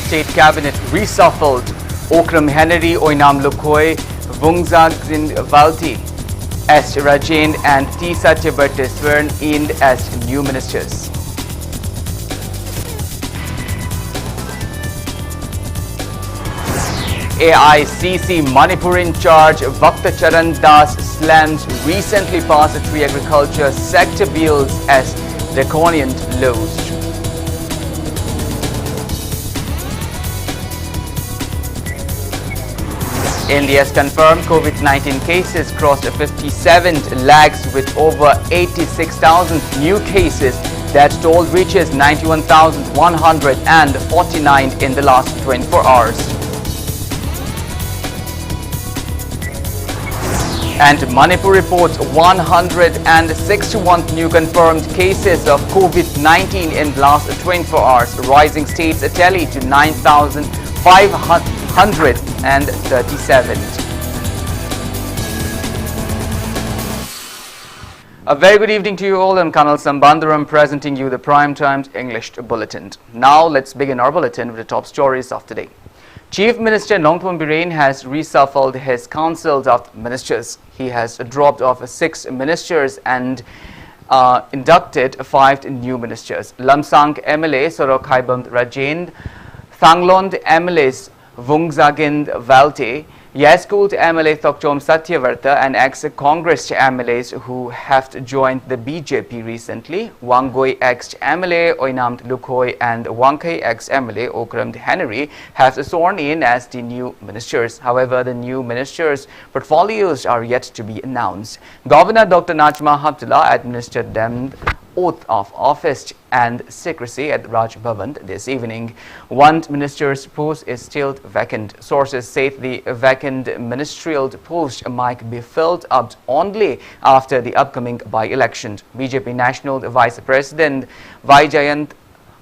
State Cabinet reshuffled. Okram Henry Oinam Lukhoi, Vungzagin Valti, S. Rajen and T. Satyabhat sworn in as new ministers. AICC Manipur in charge Vakta Charan Das slams recently passed three agriculture sector bills as draconian laws. India has confirmed COVID-19 cases crossed 57 lakhs with over 86,000 new cases. That toll reaches 91,149 in the last 24 hours. And Manipur reports 161 new confirmed cases of COVID-19 in the last 24 hours, rising state's tally to 9,537. A very good evening to you all. I'm Kanel Shambanduram presenting you the Prime Times English Bulletin. Now let's begin our bulletin with the top stories of today. Chief Minister Nongthorn Biren has reshuffled his councils of ministers. He has dropped off 6 ministers and inducted 5 new ministers. Lamsang MLA Sorokhaibam Rajen, Thanglond MLAs Vungzagin Valte, Yaskult MLA Thokchom Satyavarta and ex-Congress MLAs who have joined the BJP recently, Wangoi ex-MLA Oinamt Lukhoi and Wangkai ex-MLA Okram Henry have sworn in as the new ministers. However, the new ministers' portfolios are yet to be announced. Governor Dr. Najma Haptullah administered them oath of office and secrecy at Raj Bhavan this evening. One minister's post is still vacant. Sources say the vacant ministerial post might be filled up only after the upcoming by-election. BJP National Vice President Vaijayant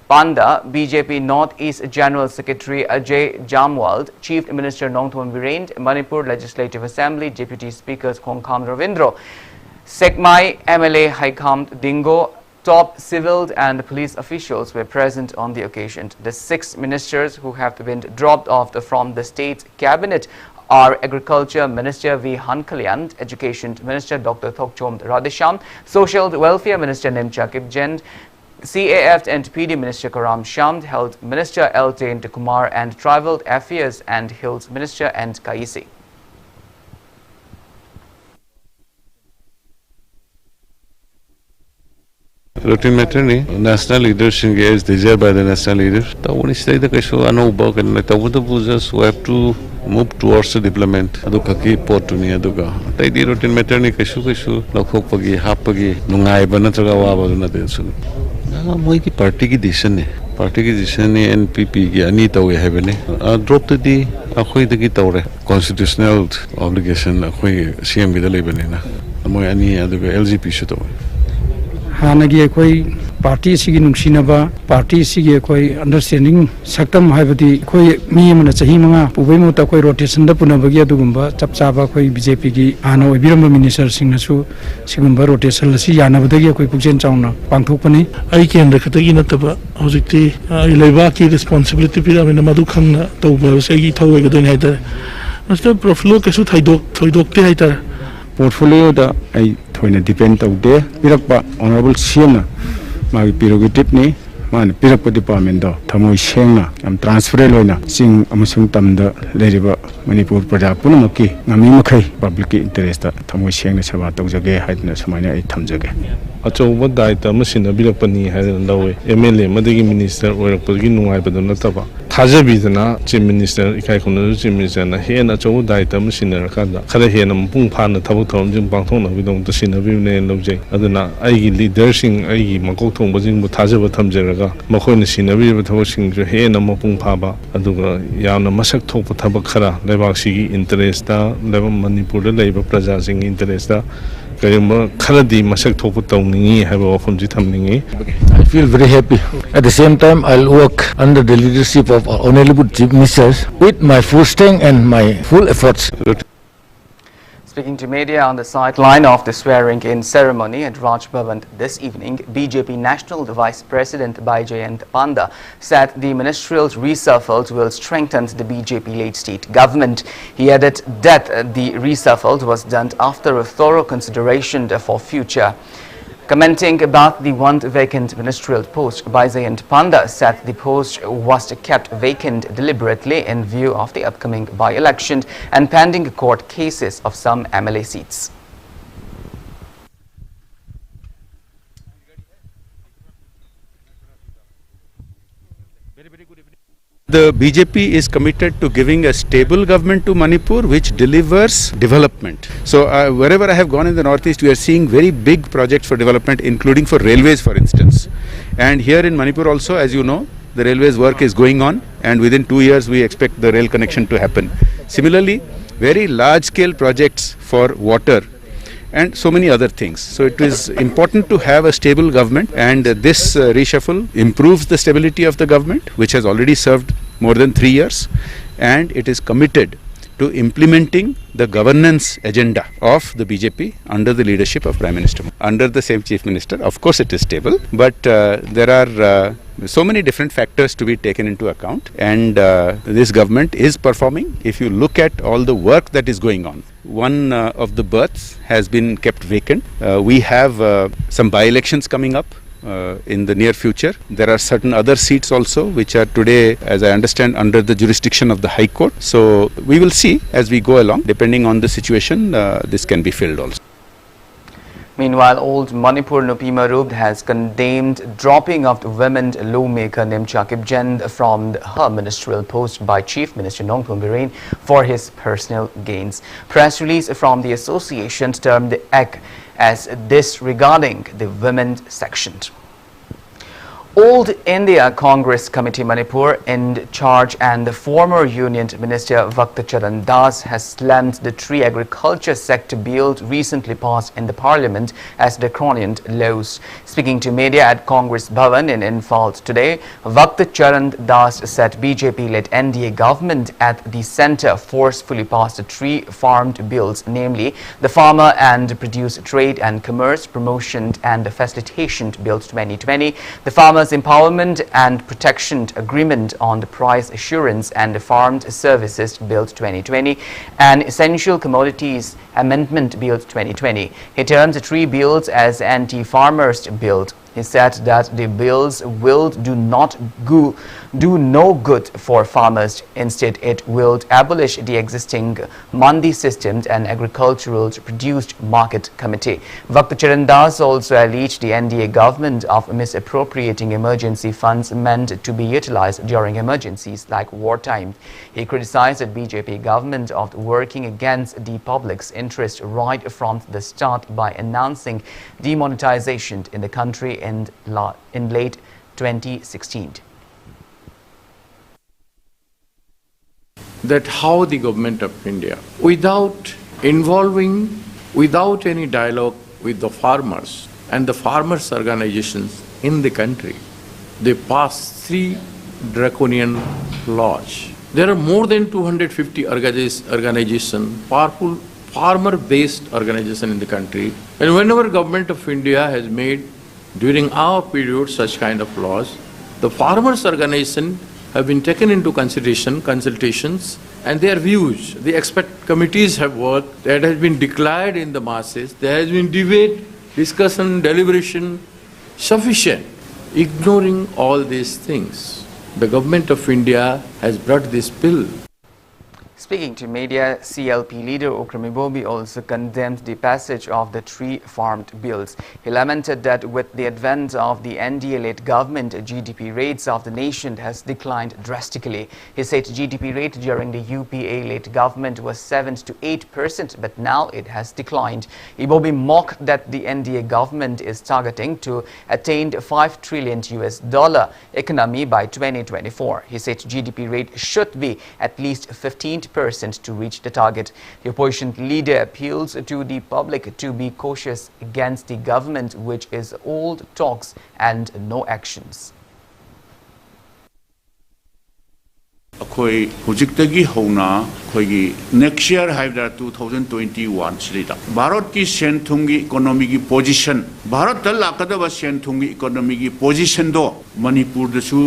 Panda, BJP Northeast General Secretary Ajay Jamwal, Chief Minister Nongthorn Biren, Manipur Legislative Assembly Deputy Speakers Khongkham Ravindra, Sekmai MLA Haikam Dingo, top civil and police officials were present on the occasion. The 6 ministers who have been dropped off from the state cabinet are Agriculture Minister V. Hankalyan, Education Minister Dr. Thokchom Radisham, Social Welfare Minister Nimcha Kipjen, CAF and PD Minister Karam Shamd, Health Minister L. Jayant Kumar and Tribal Affairs and Hills Minister and Kaisi. Routine matter ni national leaders engaged desired by the national leaders. So when it's like the case of ano work and like the just we have to move towards the deployment. Ado kaki port ni ado ka. Tay di routine matter ni case lakhok pagi hap pagi nungai bana chaga wa ba na de su. Moi ki party ki decision ni NPP ki ani tawe have ni. Drop to the akhoi de ki tawre constitutional obligation akhoi CM gi de le bani na. Moi ani ado LGP shu tawe. Hanagi koi party sigi nungsinaba party sigi koi understanding saktam haibadi koi mi mana chahi manga pubai mo ta koi rotation da punabagi adugumba chapchaba koi BJP gi hana oibiramba minister singnasu sigumba rotation lasi yanabadagi koi pukjen chauna pangthokpani ai kendra khatagi nataba hojikti ilaiba ki responsibility pira mena madu khangna tawba segi thawai gadon haida master profilo kesu thoidok te haida portfolio da ai thoina depend tawde pirakpa honorable CM na magi prerogative ni man pirakpa department do thamoi sengna am transfer loina sing amasung tamda leriba Manipur praja punamaki ngami makhai public interest da thamoi sengna saba tawjage haidna samaina ai thamjage achouba daita masina birakpani haidna lawe MLA madagi minister oirakpagi nungai badu nataba Thajabidana Chief Minister Ikai Khona Chief Minister na hena chou daita masina rakada khada hena pung phana thabuk thom jing pangthong na bidong ta sina bibne lobjai aduna aigi leader sing aigi makok thong bajing bu thajaba thamjeraga makhoi na sina bi thabuk sing jo hena mapung phaba aduga yamna masak thokpa thabak khara lebak sigi interest ta leba Manipur da leiba praja sing interest ta kayuma kharadi masak thokpa tawningi haiba wafam ji thamningi. I feel very happy. At the same time, I'll work under the leadership of Honorable Chief Ministers with my full strength and my full efforts. Speaking to media on the sideline of the swearing-in ceremony at Raj Bhavan this evening, BJP National Vice President Baijayant Panda said the ministerial reshuffle will strengthen the BJP-led state government. He added that the reshuffle was done after a thorough consideration for future. Commenting about the one vacant ministerial post, Baijayant Panda said the post was kept vacant deliberately in view of the upcoming by-election and pending court cases of some MLA seats. The BJP is committed to giving a stable government to Manipur which delivers development. So wherever I have gone in the northeast, we are seeing very big projects for development, including for railways, for instance. And here in Manipur also, as you know, the railways work is going on, and within 2 years we expect the rail connection to happen. Similarly, very large scale projects for water and so many other things. So it is important to have a stable government, and this reshuffle improves the stability of the government, which has already served more than 3 years, and it is committed to implementing the governance agenda of the BJP under the leadership of Prime Minister. Under the same Chief Minister, of course it is stable, but there are so many different factors to be taken into account, and this government is performing. If you look at all the work that is going on, one of the berths has been kept vacant. We have some by-elections coming up in the near future. There are certain other seats also which are today, as I understand, under the jurisdiction of the High Court. So we will see as we go along. Depending on the situation, this can be filled also. Meanwhile, old Manipur Nupima Rubd has condemned dropping of the women lawmaker Nimcha Kipchand from her ministerial post by Chief Minister Nongpum Biren for his personal gains. Press release from the association termed the act as disregarding the women's section. Old India Congress Committee Manipur in charge and the former Union Minister Vaktacharan Das has slammed the tree agriculture sector bill recently passed in the parliament as draconian laws. Speaking to media at Congress Bhavan in Imphal today, Vaktacharan Das said BJP-led NDA government at the centre forcefully passed the tree farmed bills, namely the Farmer and Produce Trade and Commerce Promotion and Facilitation Bill 2020, the Farmers Empowerment and Protection Agreement on the Price Assurance and the Farmed Services Bill 2020 and Essential Commodities Amendment Bill 2020. He termed the three bills as anti-farmers bill. He said that the bills will do no good for farmers. Instead, it will abolish the existing mandi systems and agricultural produced market committee. Vaktacharan Das also alleged the NDA government of misappropriating emergency funds meant to be utilized during emergencies like wartime. He criticized the BJP government of working against the public's interest right from the start by announcing demonetization in the country in late 2016. That how the government of India, without any dialogue with the farmers and the farmers' organizations in the country, they passed 3 draconian laws. There are more than 250 organizations, powerful farmer-based organizations in the country, and whenever government of India has made during our period such kind of laws, the farmers' organization have been taken into consideration, consultations, and their views. The expert committees have worked, that has been declared in the masses, there has been debate, discussion, deliberation, sufficient. Ignoring all these things, the government of India has brought this bill. Speaking to media, CLP leader Okrami Bobi also condemned the passage of the three farmed bills. He lamented that with the advent of the NDA-led government, GDP rates of the nation has declined drastically. He said GDP rate during the UPA-led government was 7 to 8%, but now it has declined. Bobi mocked that the NDA government is targeting to attain $5 trillion economy by 2024. He said GDP rate should be at least 15% to reach the target. The opposition leader appeals to the public to be cautious against the government, which is old talks and no actions. Akoi hujik tagi hona ꯑꯩꯈꯣꯏꯒꯤ next year ꯍꯥꯏꯕꯗ 2021 ꯁꯤꯗ ꯚꯥꯔꯠꯀꯤ ꯁꯦꯟ ꯊꯨꯝꯒꯤ ꯏꯀꯣꯅꯣꯃꯤꯒꯤ position ꯚꯥꯔꯠꯇ ꯂꯥꯛꯀꯗꯕ ꯁꯦꯟ ꯊꯨꯝꯒꯤ ꯏꯀꯣꯅꯣꯃꯤꯒꯤ ꯄꯣꯖꯤꯁꯟꯗꯣ ꯃꯅꯤꯄꯨꯔꯗꯁꯨ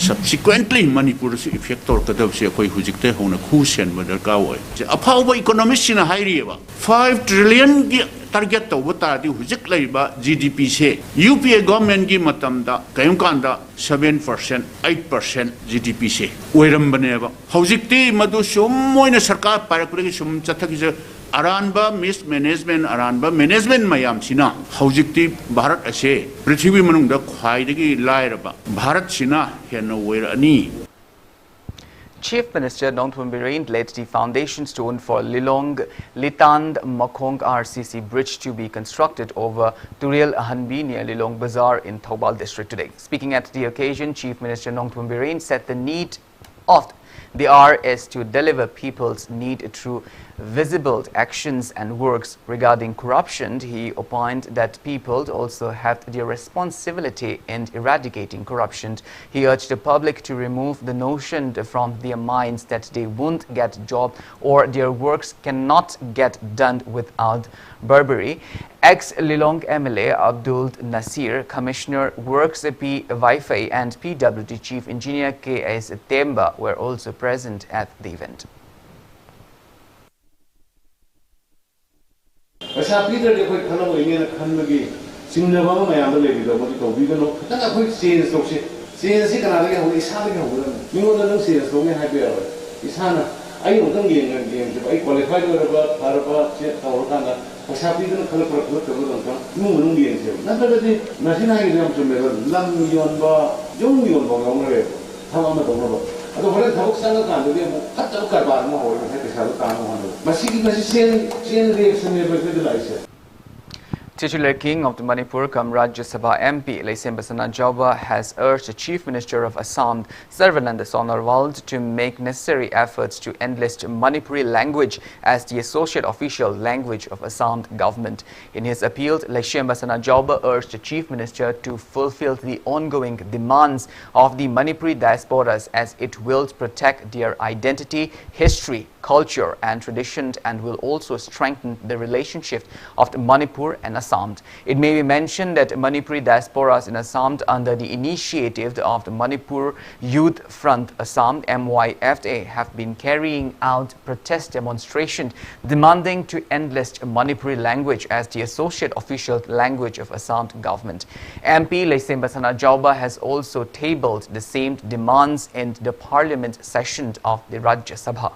subsequently ꯃꯅꯤꯄꯨꯔꯗꯁꯨ ꯏꯐꯦꯛ ꯇꯧꯔꯛꯀꯗꯕꯁꯦ ꯑꯩꯈꯣꯏ ꯍꯧꯖꯤꯛꯇꯩ ꯍꯧꯅ ꯈꯨ ꯁꯦꯟꯕ ꯗꯔꯀꯥꯔ ꯑꯣꯏ ꯑꯐꯥꯎꯕ ꯏꯀꯣꯅꯣꯃꯤꯁꯁꯤꯡꯅ ꯍꯥꯏꯔꯤꯌꯦꯕ 5 ꯇ꯭ꯔꯤꯂꯤꯌꯟꯒꯤ target tauba taradi hujik laiba GDP se UPA government gi matamda kayum kanda 7% 8% GDP se oirambaneba hojikti madu sum moina sarkar parakuri sum chathaki aranba mismanagement aranba management mayam sina hojikti bharat ase prithvi manungda khwaidagi lairaba bharat sina henna oirani. Chief Minister Nongthoon Bireen laid the foundation stone for Lilong Litand Makhong RCC bridge to be constructed over Turiel Hanbi near Lilong Bazaar in Thoubal district today. Speaking at the occasion, Chief Minister Nongthoon Bireen said the need of the R is to deliver people's need through visible actions and works. Regarding corruption, he opined that people also have their responsibility in eradicating corruption. He urged the public to remove the notion from their minds that they won't get a job or their works cannot get done without bribery. Ex-Lilong MLA Abdul Nasir, Commissioner Works P. Wi-Fi and PWD Chief Engineer K.S. Temba were also present at the event. Titular King of the Manipur cum Rajya Sabha MP Shambanduram Jauba has urged the Chief Minister of Assam Sarvananda Sonowal to make necessary efforts to enlist Manipuri language as the associate official language of Assam government. In his appeal, Shambanduram Jauba urged the Chief Minister to fulfill the ongoing demands of the Manipuri diasporas as it will protect their identity, history, culture and tradition and will also strengthen the relationship of Manipur and Assam. It may be mentioned that Manipuri diasporas in Assam under the initiative of the Manipur Youth Front Assam MYFA have been carrying out protest demonstrations demanding to enlist Manipuri language as the associate official language of Assam government. MP Shambanduram Jauba has also tabled the same demands in the parliament session of the Rajya Sabha.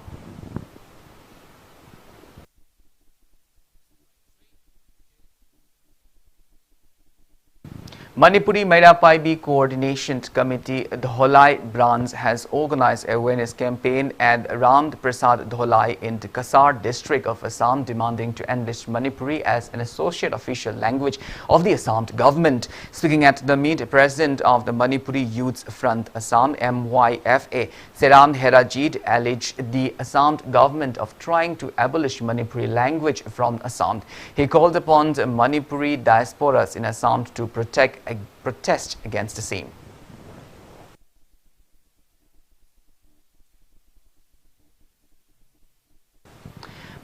Manipuri Mairapaibi Coordination Committee Dholai branch has organized an awareness campaign at Ram Prasad Dholai in the Kasar district of Assam demanding to enlist Manipuri as an associate official language of the Assam government. Speaking at the meet, President of the Manipuri Youth Front Assam MYFA Seram Herajit alleged the Assam government of trying to abolish Manipuri language from Assam. He called upon the Manipuri diasporas in Assam to protest against the same.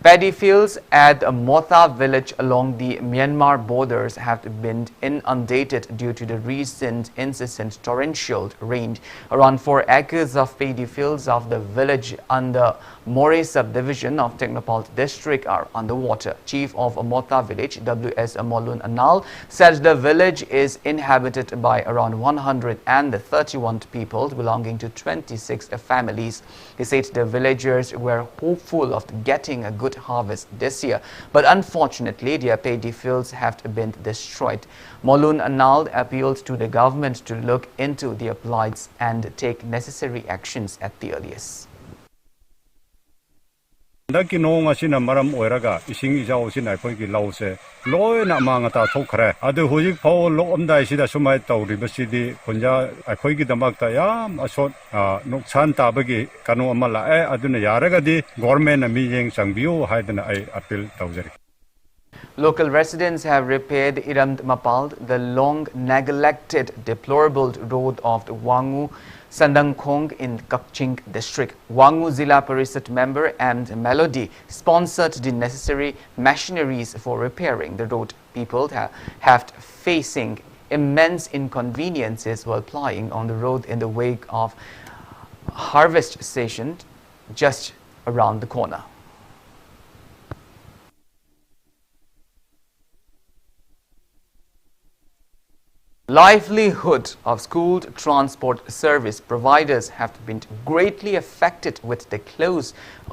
Paddy fields at Motha village along the Myanmar borders have been inundated due to the recent incessant torrential rain. Around 4 acres of paddy fields of the village under Moray subdivision of Technopalt district are underwater. Chief of Motha village, W.S. Molun Anal, said the village is inhabited by around 131 people belonging to 26 families. He said the villagers were hopeful of getting a good harvest this year, but unfortunately their paddy fields have been destroyed. Molun Anal appealed to the government to look into their plights and take necessary actions at the earliest. Daki noong asina maram oiraga ising isaw sina akhoi lause loi na manga ta thokre adu hojik phau lo omdai sida sumai tawribasidi khunja akhoi gi damakta yam asot nuksan tabagi kanu amala aduna yaragadi government ami yeng changbiu haidana ai appeal tawjari. Local residents have repaired Iram Mapal, the long neglected deplorable road of the Wangu Sandangkhong in Kakching district. Wangu Zilla Parisat member and Melody sponsored the necessary machineries for repairing the road. People have facing immense inconveniences while plying on the road in the wake of harvest session just around the corner. Livelihood of school transport service providers have been greatly affected with the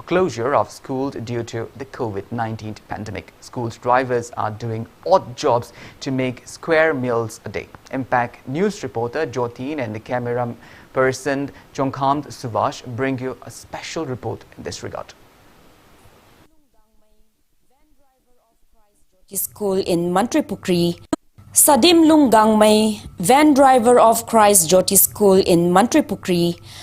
closure of schools due to the COVID-19 pandemic. School drivers are doing odd jobs to make square meals a day. Impact News reporter Jyotin and the camera person Chongkhamd Suvash bring you a special report in this regard. School in Manipur. Sadim Lunggangmai, van driver of Christ Jyoti School in Manipur,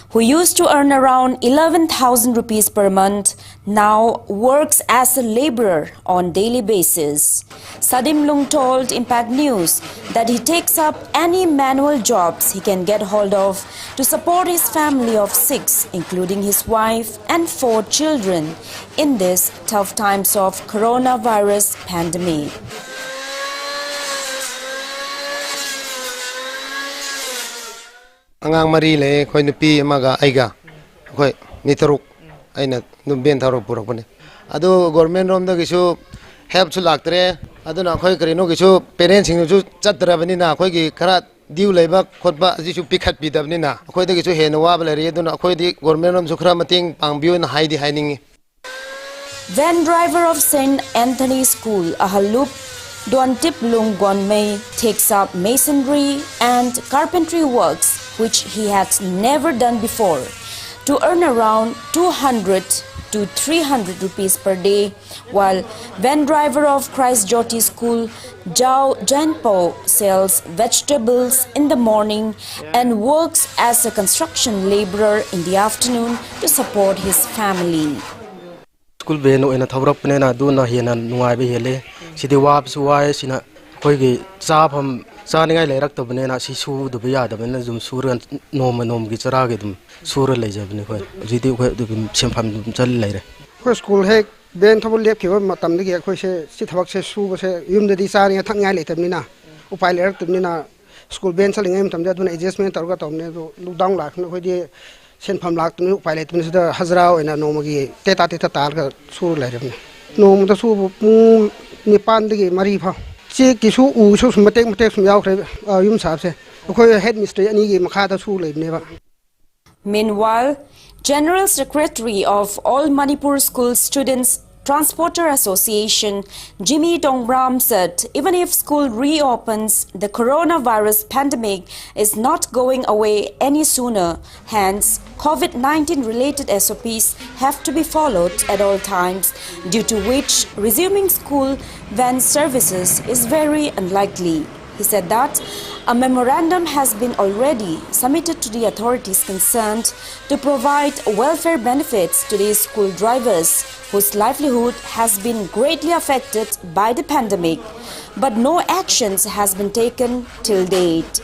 who used to earn around 11,000 rupees per month, now works as a laborer on daily basis. Sadim Lung told Impact News that he takes up any manual jobs he can get hold of to support his family of 6, including his wife and 4 children, in these tough times of coronavirus pandemic. Angang mari le khoi nupi amaga aiga khoi nitaruk aina numben tharo purak bane adu government rom da gisu help chu laktre aduna khoi karino gisu parents sing chu chatra bani na khoi gi khara diu leiba khotba jisu pikhat bidabni na khoi da gisu henwa bale re aduna khoi di government rom chu khara mating pangbiu na haidi haining. Van driver of St. Anthony School, Ahalup Duantip Lung Gonmei, takes up masonry and carpentry works, which he had never done before, to earn around 200 to 300 rupees per day, while van driver of Christ Jyoti School, Jao Janpo, sells vegetables in the morning and works as a construction laborer in the afternoon to support his family. School beno ina thawrak panena du na hiana nuai be hele sidi wap suwai sina khoi gi chapam chaningai leirak tabne si su du ya da bena zum suran nom gi chara gi dum sura leijabne khoi ridi khoi du sempham dum chal leire khoi school he ben thobul lep khiwa matam de gi khoi se si thawak se su ba se yum de di chani thangai le tabni na upai lerak tabni na school ben chalingai matam de dun adjustment targa tomne du lockdown la khoi di senpham lak tabni upai le tabni da hazra oina nomagi teta tar ga sur leire nom da su mu ni pan de gi mari pha che ki su u su matek sum yaw khre yum sap se khoi head mystery ani gi makha da su le ne ba. Meanwhile, General Secretary of All Manipur School Students Transporter Association, Jimmy Dongbram, said even if school reopens, the coronavirus pandemic is not going away any sooner. Hence, COVID-19 related SOPs have to be followed at all times, due to which resuming school van services is very unlikely. He said that a memorandum has been already submitted to the authorities concerned to provide welfare benefits to these school drivers whose livelihood has been greatly affected by the pandemic, but no actions has been taken till date.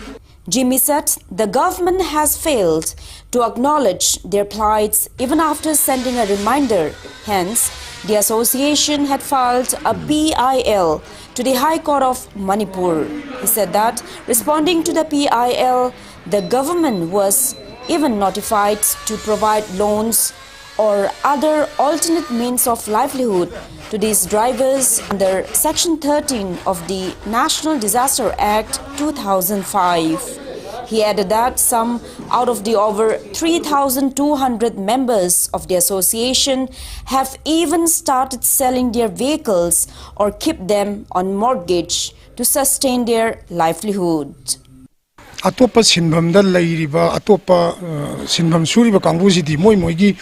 Jimmy said the government has failed to acknowledge their plights even after sending a reminder. Hence, the association had filed a PIL to the High Court of Manipur. He said that, responding to the PIL, the government was even notified to provide loans or other alternate means of livelihood to these drivers under Section 13 of the National Disaster Act 2005. He added that some out of the over 3,200 members of the association have even started selling their vehicles or keep them on mortgage to sustain their livelihood. Atopa sinbam da lairiba atopa sinbam suriba kangbusi di moi gi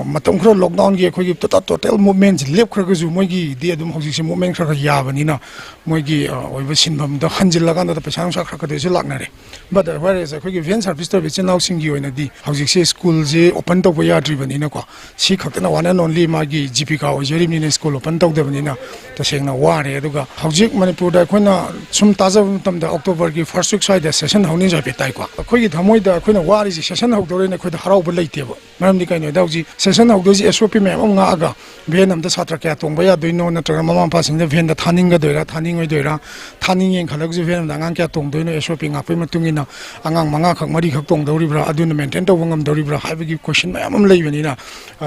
matam khra lockdown gi khoi gi total movement lep khra ga ju moi gi di adum hoji se movement khra ya bani na moi gi oiba sinbam da hanjil laga da paisa sa khra ka de lakna re but whereas khoi gi van service to vichin now sing gi oina di hoji se school je open to ya dri bani na ko si khakna one and only ma gi gpk o jeri ni school open to de bani na to seng na wa re aduga hoji manipur da khoina sum taja tam da october gi first week side session session howni ja pe tai kwa khoi gi thamoi da khoi na wari ji session how dore na khoi da harau ba leite ba maram ni kai no da ji session how do ji SOP me am nga aga venam da satra kya tong ba ya doino na tra mama pa sing da ven da thaning ga doira thaning oi doira thaning yeng khalag ji venam da ngang kya tong doino SOP nga pe matung ina angang manga khak mari khak tong dori bra adun maintain to wangam dori bra ha gi question ma am lei bani na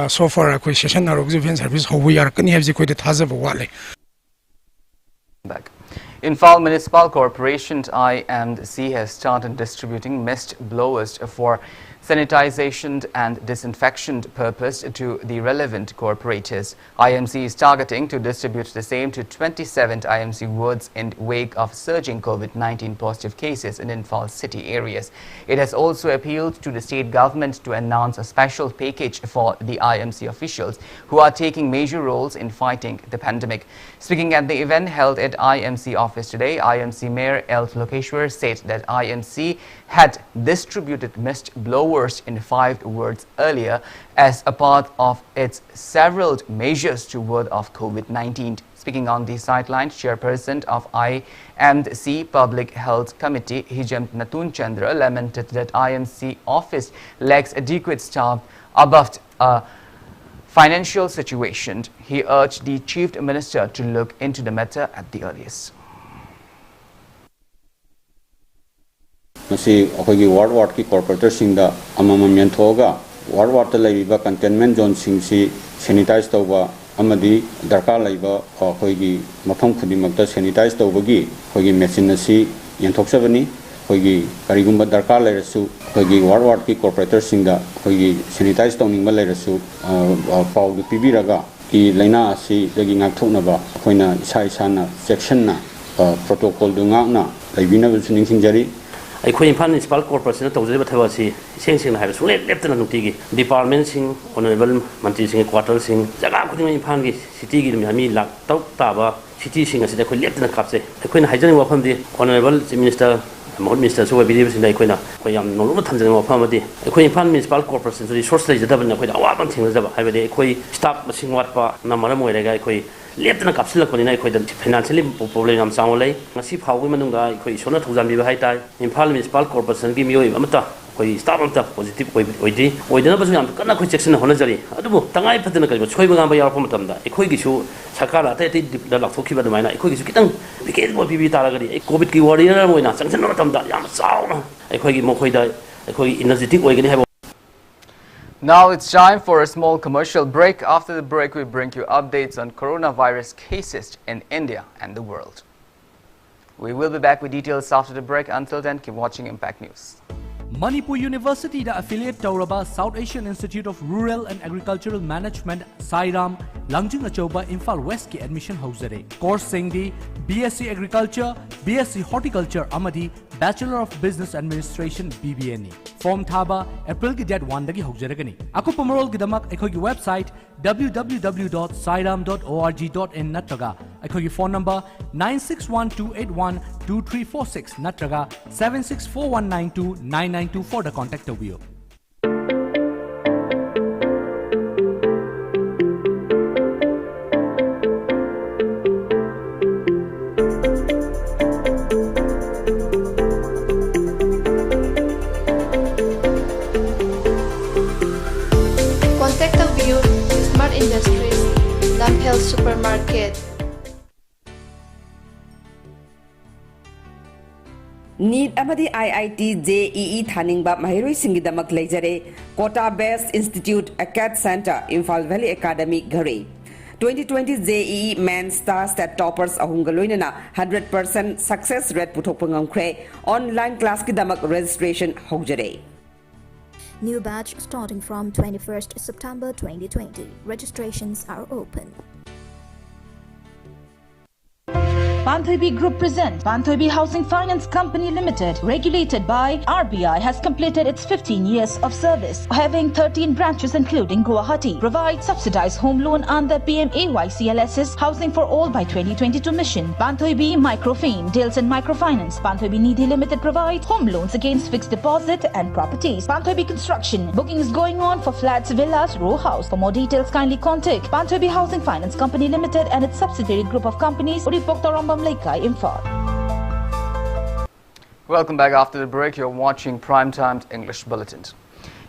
so far khoi session na rog ji ven service how we are kani have ji khoi da thaza ba wale back. Imphal Municipal Corporation's IMC has started distributing mist blowers for sanitization and disinfection purpose to the relevant corporators. IMC is targeting to distribute the same to 27 IMC wards in wake of surging COVID-19 positive cases in Imphal city areas. It has also appealed to the state government to announce a special package for the IMC officials who are taking major roles in fighting the pandemic. Speaking at the event held at IMC office today, IMC Mayor L. Lokeshwar said that IMC had distributed mist blowers in 5 wards earlier as a part of its several measures toward of COVID-19. Speaking on the sideline, chairperson of IMC Public Health Committee, Hijam Natun Chandra, lamented that IMC office lacks adequate staff above a financial situation. He urged the Chief Minister to look into the matter at the earliest. Nasi akhoi ward ki corporator sing da amamam yanthoga ward ta laiba containment zone sing si sanitize tawba amadi darkar laiba akhoi gi mafam khudimak ta sanitize tawbagi akhoi gi machine asi yanthokchabani akhoi gi karigumba darkar lairasu akhoi gi ward ki corporator sing da akhoi gi sanitize tawning ba lairasu paw gi pibiraga ki laina asi dagi ngakthoknaba akhoina isa na section na protocol du ngakna laibina bu suning singjari Akhoi Imphal Municipal Corporation tawjeba thawasi seng hai sule leptana nutigi department sing honorable mantri sing quarter sing jaga khuding Imphal gi city gi mi lak taw taba city sing asida khoi leptana kapse akhoi na haijani wafam di honorable minister Mohd Minister so bidi sin dai khoina khoi yam nolu thamjang wafam di akhoi Imphal Municipal Corporation resource lai jadab na khoi awabam thing jaba haibade akhoi staff sing watpa na maram oirega akhoi leptana kapsil ko ni nai khoi da financially problem am sangolai ngasi phawgi manungda khoi sona thujambi ba haitai Imphal Municipal Corporation gi miyoi amata khoi staff amta positive oidi oidana basu am kana khoi section hona jari adubu tangai phatana kai choi ba ngamba yarpa matamda khoi gi su sakara ta ti da lakthoki ba damaina khoi gi su kitang biket mo bibi tara gari covid ki warrior moina sanction matamda yam sauna khoi gi mo khoi da khoi energetic oigani habo. Now it's time for a small commercial break. After the break, we bring you updates on coronavirus cases in India and the world. We will be back with details after the break. Until then, keep watching Impact News. Manipur University da affiliate Tauraba South Asian Institute of Rural and Agricultural Management Sairam Langjing Achoba Imphal West ki admission hauzare. Course singdi BSc Agriculture, BSc Horticulture amadi Bachelor of Business Administration BBNE. Form thaba April ki date 1 dagi hauzaragani. Aku pamarol gidamak ekhogi website www.sairam.org.in natraga ekhogi phone number 9612812346 natraga 7641929924 da contact tawbiyo. Supermarket. Need amadi IIT JEE Thaningba Mahiroi Singidamak Lejare Kota Best Institute Acad Center Imphal Valley Academy Gare 2020 JEE Man Star Stat Toppers Ahungaloinana 100% success rate Putopangam Kre online class Kidamak registration Hogjare. New batch starting from 21st September 2020. Registrations are open. Panthoibi Group presents Panthoibi Housing Finance Company Limited, regulated by RBI, has completed its 15 years of service, having 13 branches including Guwahati. Provides subsidized home loan under PMAYCLS's Housing for All by 2022 mission. Panthoibi Microfin deals in microfinance. Panthoibi Nidhi Limited provides home loans against fixed deposit and properties. Panthoibi Construction booking is going on for flats, villas, row house. For more details, kindly contact Panthoibi Housing Finance Company Limited and its subsidiary group of companies. Welcome back after the break. You're watching Primetime's English Bulletin.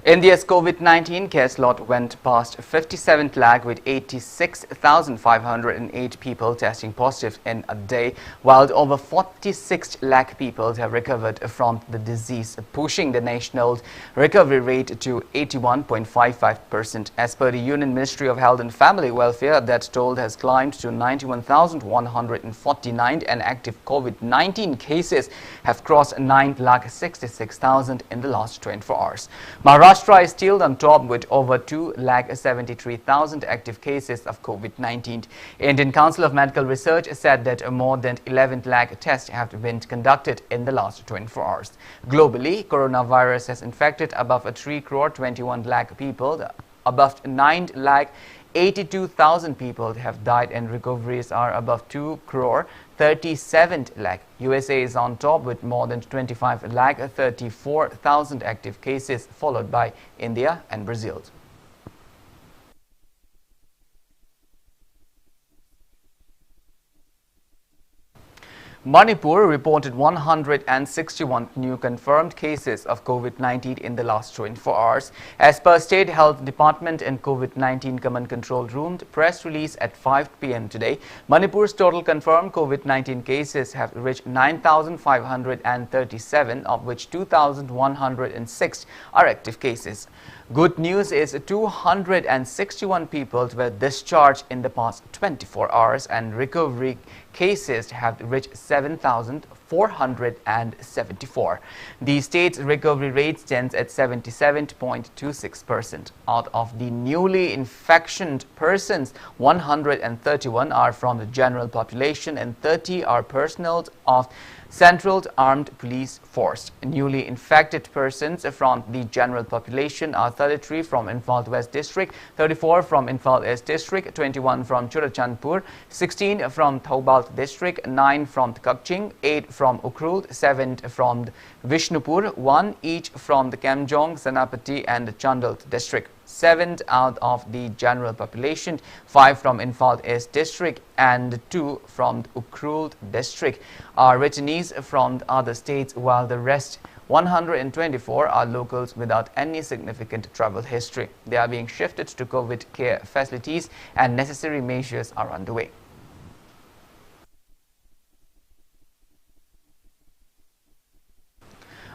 India's COVID-19 case lot went past 57 lakh with 86,508 people testing positive in a day, while over 46 lakh people have recovered from the disease, pushing the national recovery rate to 81.55%. As per the Union Ministry of Health and Family Welfare, that toll has climbed to 91,149, and active COVID-19 cases have crossed 9,66,000 in the last 24 hours. Maharashtra is still on top with over 2,73,000 active cases of COVID-19. Indian Council of Medical Research said that more than 11 lakh tests have been conducted in the last 24 hours. Globally, coronavirus has infected above 3 crore 21 lakh people, above 9 lakh 82,000 people have died, and recoveries are above 2 crore 37 lakh. USA is on top with more than 25 lakh 34,000 active cases, followed by India and Brazil. Manipur reported 161 new confirmed cases of COVID-19 in the last 24 hours. As per State Health Department and COVID-19 Command Control Room press release at 5 p.m. today, Manipur's total confirmed COVID-19 cases have reached 9,537, of which 2,106 are active cases. Good news is 261 people were discharged in the past 24 hours, and recovery cases have reached 7,474. The state's recovery rate stands at 77.26%. Out of the newly infected persons, 131 are from the general population and 30 are personnel of Central Armed Police Force. Newly infected persons from the general population are 33 from Imphal West District, 34 from Imphal East District, 21 from Churachandpur, 16 from Thoubal District, 9 from Kakching, 8 from Ukhrul, 7 from Vishnupur, 1 each from the Kamjong, Senapati and Chandal District. 7 out of the general population, 5 from Imphal East District and 2 from Ukhrul District are returnees from other states, while the rest 124 are locals without any significant travel history. They are being shifted to COVID care facilities and necessary measures are underway.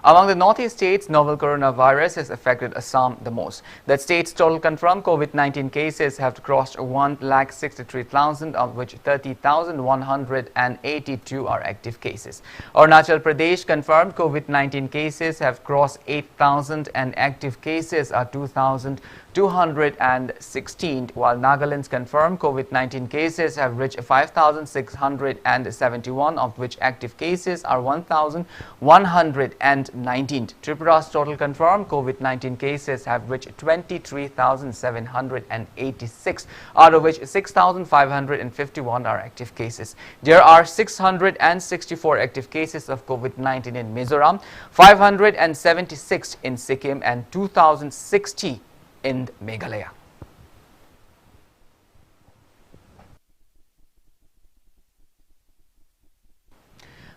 Among the northeast states, novel coronavirus has affected Assam the most. That state's total confirmed COVID-19 cases have crossed 1,63,000, of which 30,182 are active cases. Arunachal Pradesh confirmed COVID-19 cases have crossed 8,000 and active cases are 2,216, while Nagaland's confirmed COVID-19 cases have reached 5,671, of which active cases are 1,119. Tripura's total confirmed COVID-19 cases have reached 23,786, out of which 6,551 are active cases. There are 664 active cases of COVID-19 in Mizoram, 576 in Sikkim and 2,060 in Meghalaya.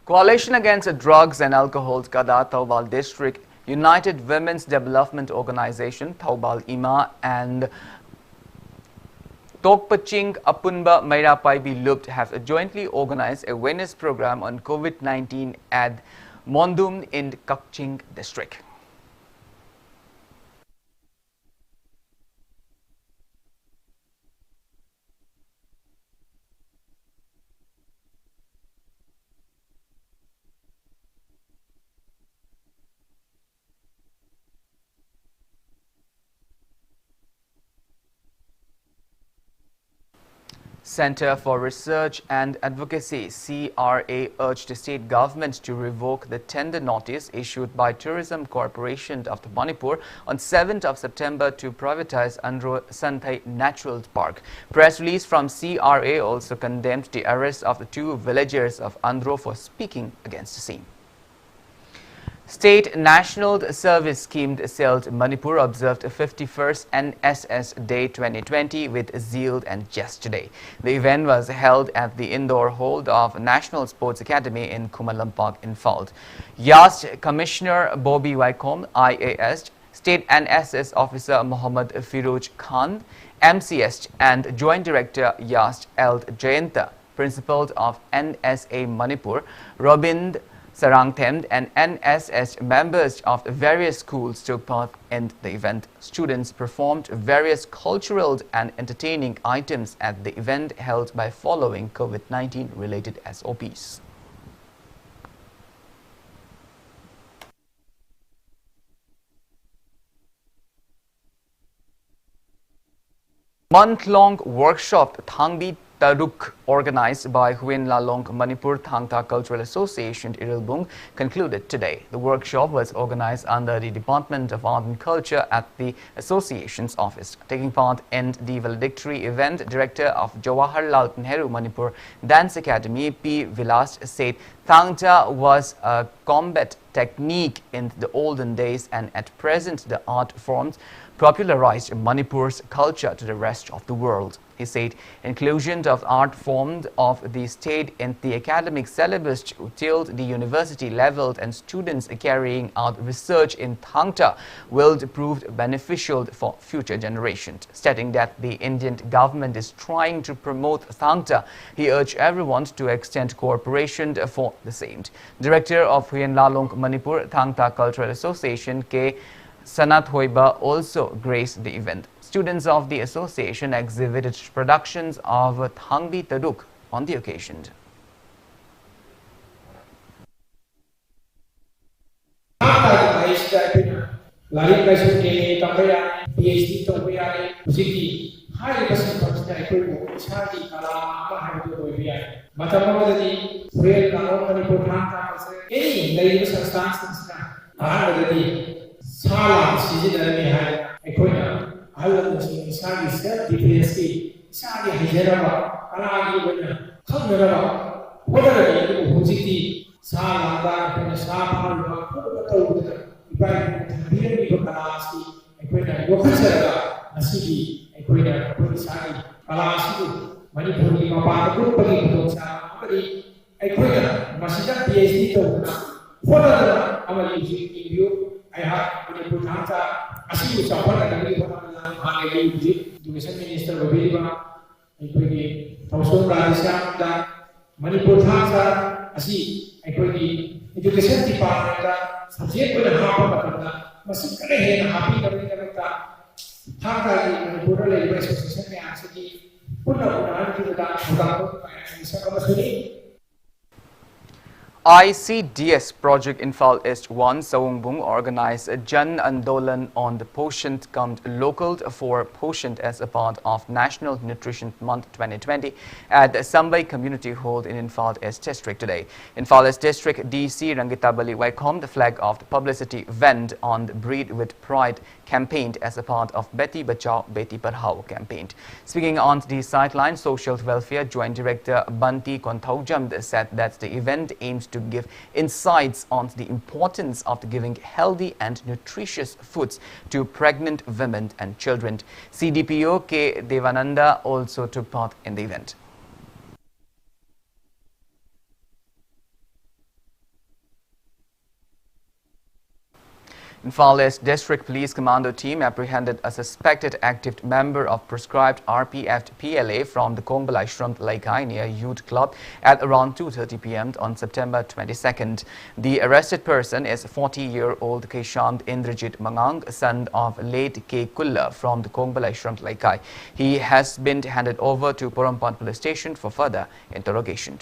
Coalition Against Drugs and Alcohol Kada Thoubal District, United Women's Development Organization, Thoubal Ima and Tokpaching Apunba Mairapaibi Lupt have jointly organized a awareness program on COVID-19 at Mondum in Kakching District. Center for Research and Advocacy (CRA) urged the state government to revoke the tender notice issued by Tourism Corporation of Manipur on 7th of September to privatize Andro Santhai Natural Park. Press release from CRA also condemned the arrest of the 2 villagers of Andro for speaking against the same. State National Service Scheme sailed Manipur observed 51st NSS Day 2020 with zeal and zest today. The event was held at the indoor hold of National Sports Academy in Kumalampak, Infalt. YAST Commissioner Bobby Waikom, IAS, State NSS Officer Muhammad Firoj Khan, MCS and Joint Director YAST L. Jayanta, Principal of NSA Manipur, Robind Sarangthem and NSS members of various schools took part in the event. Students performed various cultural and entertaining items at the event held by following COVID-19 related SOPs. Month-long workshop Thangbi Taruk, organized by Huyen Lalong Manipur Thangta Cultural Association Irilbung, concluded today. The workshop was organized under the Department of Art and Culture at the association's office. Taking part in the valedictory event, Director of Jawaharlal Nehru Manipur Dance Academy, P. Vilas, said Thangta was a combat technique in the olden days and at present the art forms popularized Manipur's culture to the rest of the world. He said inclusion of art form of the state in the academic syllabus till the university level and students carrying out research in Thangta will prove beneficial for future generations. Stating that the Indian government is trying to promote Thangta, he urged everyone to extend cooperation for the same. Director of Huyen Lalong Manipur Thangta Cultural Association, K. Sanat Hoiba, also graced the event. Students of the association exhibited productions of Thangbi Taruk on the occasion. Education Minister Manipur Thangta asi Education Department subject with a half must happy Thangta Manipur Railway Association put up ICDS Project Infal East 1 Sawungbung organized a Jan Andolan on the Poshant come local for Poshant as a part of National Nutrition Month 2020 at the Sambai Community Hall in Infal East District today. Infal East District DC Rangitabali welcomed the flag of the publicity event on the Breed with Pride campaign as a part of Beti Bachao Beti Padhao campaign. Speaking on the sideline, Social Welfare Joint Director Banti Konthaujam said that the event aims to give insights on the importance of giving healthy and nutritious foods to pregnant women and children. CDPO K. Devananda also took part in the event. Infal East District Police Commando team apprehended a suspected active member of proscribed RPF PLA from the Kongbalai Shrumt Laikai near Youth Club at around 2:30 p.m. on September 22nd. The arrested person is 40-year-old Keshant Indrajit Mangang, son of late K. Kulla from the Kongbalai Shrumt Laikai. He has been handed over to Porampant Police Station for further interrogation.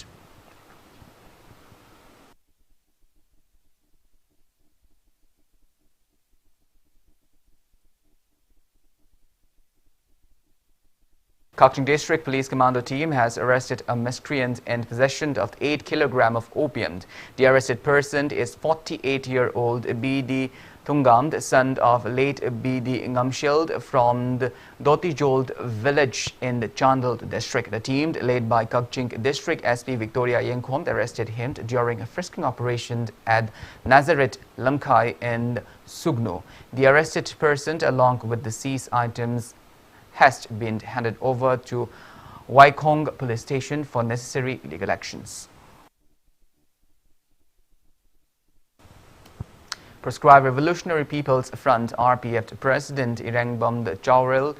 Kaching District Police Commando team has arrested a miscreant in possession of 8 kg of opium. The arrested person is 48-year-old BD Thungam, the son of late B.D. Ngamshild from the Dotijold village in the Chandal district. The team, led by Kakching District SP Victoria Yengkhom, arrested him during a frisking operation at Nazareth Lamkai in Sugno. The arrested person, along with the seized items, has been handed over to Waikong police station for necessary legal actions. Proscribed Revolutionary People's Front RPF President Irangbam Chauril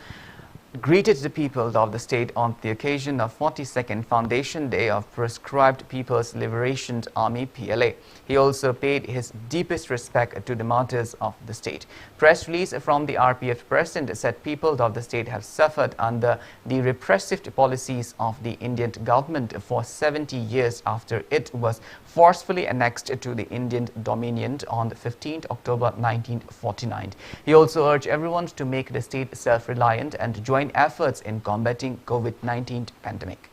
greeted the people of the state on the occasion of 42nd Foundation Day of Proscribed People's Liberation Army PLA. He also paid his deepest respect to the martyrs of the state. Press release from the RPF president said people of the state have suffered under the repressive policies of the Indian government for 70 years after it was forcefully annexed to the Indian dominion on 15 October 1949. He also urged everyone to make the state self-reliant and join efforts in combating COVID-19 pandemic.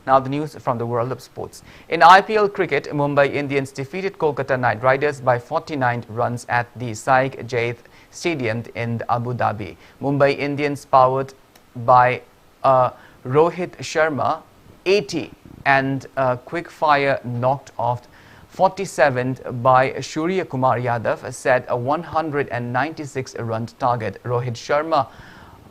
Now the news from the world of sports. In IPL cricket, Mumbai Indians defeated Kolkata Knight Riders by 49 runs at the Sheikh Zayed Stadium in Abu Dhabi. Mumbai Indians, powered by Rohit Sharma 80 and a quick fire knocked off 47th by Surya Kumar Yadav, set a 196-run target. Rohit Sharma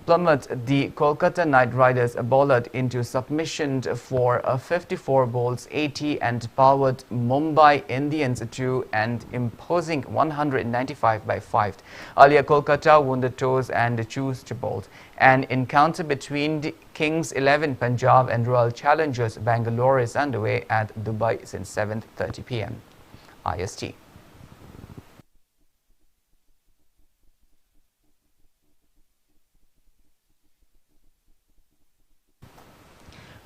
plummeted the Kolkata Knight Riders bowler into submission for 54 balls 80 and powered Mumbai Indians to an imposing 195 by 5. Earlier, Kolkata won the toss and chose to bowl. An encounter between the Kings 11 Punjab and Royal Challengers Bangalore is underway at Dubai since 7:30 p.m. IST.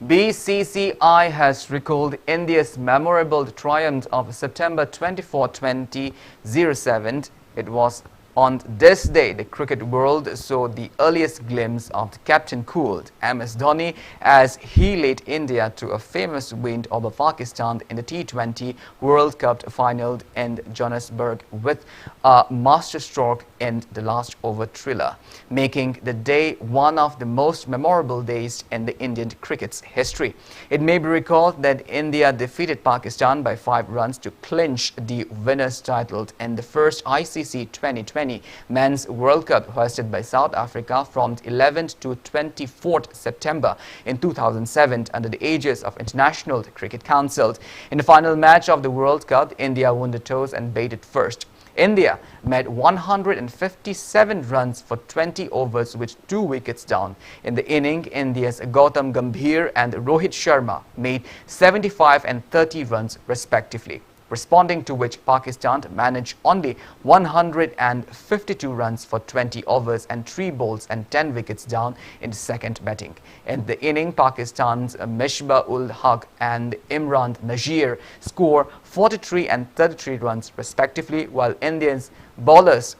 BCCI has recalled India's memorable triumph of September 24, 2007. It was on this day the cricket world saw the earliest glimpse of the captain-cooled MS Dhoni as he led India to a famous win over Pakistan in the T20 World Cup final in Johannesburg with a masterstroke in the last over thriller, making the day one of the most memorable days in the Indian cricket's history. It may be recalled that India defeated Pakistan by 5 runs to clinch the winner's title in the first ICC 2020 Men's World Cup hosted by South Africa from 11th to 24th September in 2007 under the aegis of International Cricket Council. In the final match of the World Cup, India won the toss and batted first. India made 157 runs for 20 overs with 2 wickets down. In the inning, India's Gautam Gambhir and Rohit Sharma made 75 and 30 runs respectively, responding to which Pakistan managed only 152 runs for 20 overs and 3 balls and 10 wickets down in the second batting. In the inning, Pakistan's Misbah-ul-Haq and Imran Nazir scored 43 and 33 runs respectively, while Indians bowlers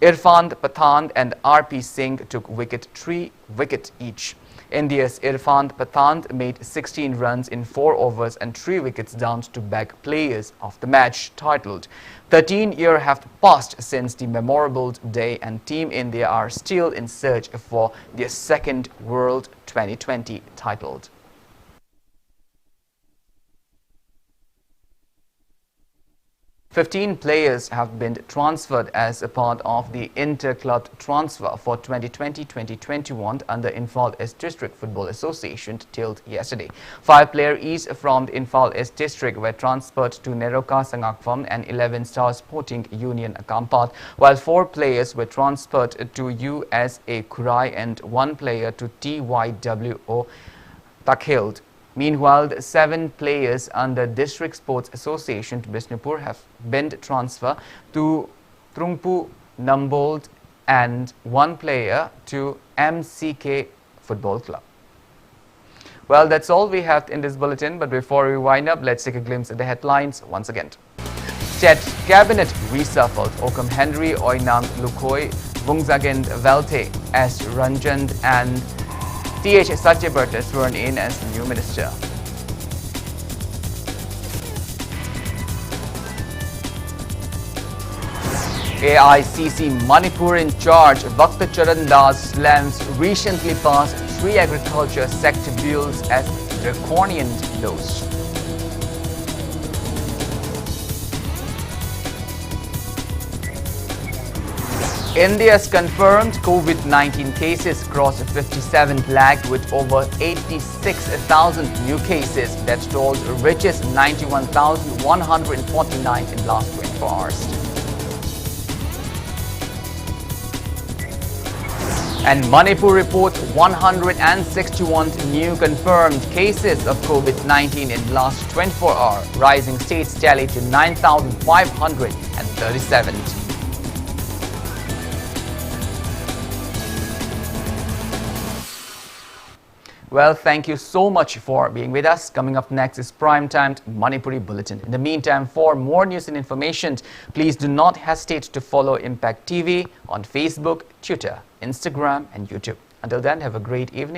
Irfan Pathan and RP Singh took 3 wickets each. India's Irfan Pathan made 16 runs in 4 overs and 3 wickets down to back players of the match, titled 13 years have passed since the memorable day and Team India are still in search for their second World 2020 titled. Fifteen players have been transferred as a part of the inter-club transfer for 2020-2021 under Imphal East District Football Association till yesterday. 5 players each from the Imphal East District were transferred to Neroka Sangakpham and 11 Star Sporting Union Akampat, while 4 players were transferred to USA Kurai and 1 player to TYWO Takhild. Meanwhile, 7 players under District Sports Association to Bishnupur have been transferred to Trungpu Nambold and 1 player to MCK Football Club. Well, that's all we have in this bulletin, but before we wind up, let's take a glimpse at the headlines once again. Chet Cabinet reshuffled Occam Henry Oinam Lukoi Vungzagend Velte as Ranjan and T.H. Satyaberta sworn in as the new minister. AICC Manipur in charge Bhakta Charan Das slams recently passed 3 agriculture sector bills as draconian laws. India's confirmed COVID-19 cases crossed 57 lakh with over 86,000 new cases. That totals reaches 91,149 in last 24 hours. And Manipur reports 161 new confirmed cases of COVID-19 in last 24 hours, rising state's tally to 9,537. Well, thank you so much for being with us. Coming up next is Prime-Timed Manipuri Bulletin. In the meantime, for more news and information, please do not hesitate to follow Impact TV on Facebook, Twitter, Instagram and YouTube. Until then, have a great evening.